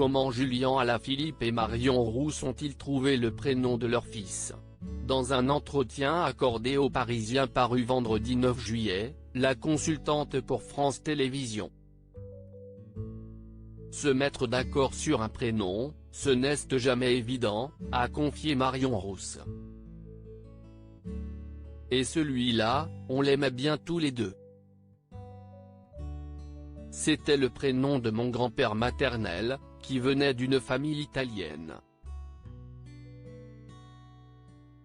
Comment Julien Alaphilippe et Marion Rousse ont-ils trouvé le prénom de leur fils? Dans un entretien accordé aux Parisiens paru vendredi 9 juillet, la consultante pour France Télévisions. Se mettre d'accord sur un prénom, ce n'est jamais évident, a confié Marion Rousse. Et celui-là, on l'aimait bien tous les deux. C'était le prénom de mon grand-père maternel, qui venait d'une famille italienne.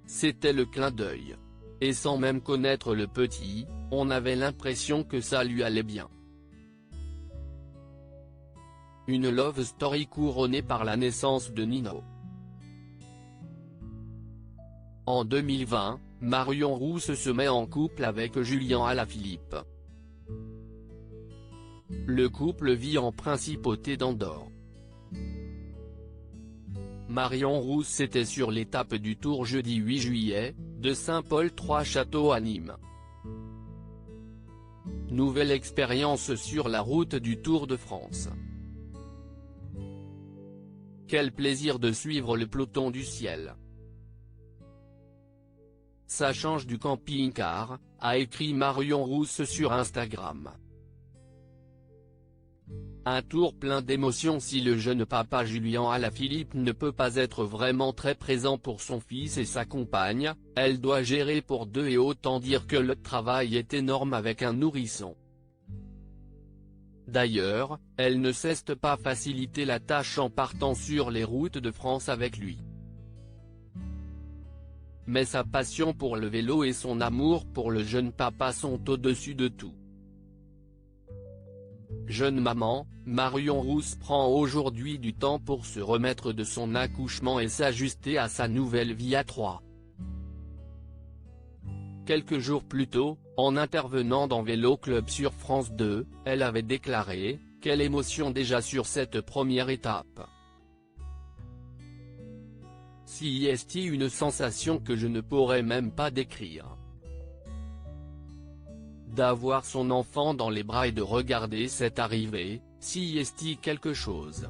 C'était le clin d'œil. Et sans même connaître le petit, on avait l'impression que ça lui allait bien. Une love story couronnée par la naissance de Nino. En 2020, Marion Rousse se met en couple avec Julien Alaphilippe. Le couple vit en principauté d'Andorre. Marion Rousse était sur l'étape du Tour jeudi 8 juillet, de Saint-Paul-Trois-Châteaux à Nîmes. Nouvelle expérience sur la route du Tour de France. Quel plaisir de suivre le peloton du ciel. Ça change du camping-car, a écrit Marion Rousse sur Instagram. Un tour plein d'émotions si le jeune papa Julien Alaphilippe ne peut pas être vraiment très présent pour son fils et sa compagne, elle doit gérer pour deux et autant dire que le travail est énorme avec un nourrisson. D'ailleurs, elle ne cesse pas faciliter la tâche en partant sur les routes de France avec lui. Mais sa passion pour le vélo et son amour pour le jeune papa sont au-dessus de tout. Jeune maman, Marion Rousse prend aujourd'hui du temps pour se remettre de son accouchement et s'ajuster à sa nouvelle vie à trois. Quelques jours plus tôt, en intervenant dans Vélo Club sur France 2, elle avait déclaré « Quelle émotion déjà sur cette première étape. Si est une sensation que je ne pourrais même pas décrire. D'avoir son enfant dans les bras et de regarder cette arrivée, si est quelque chose.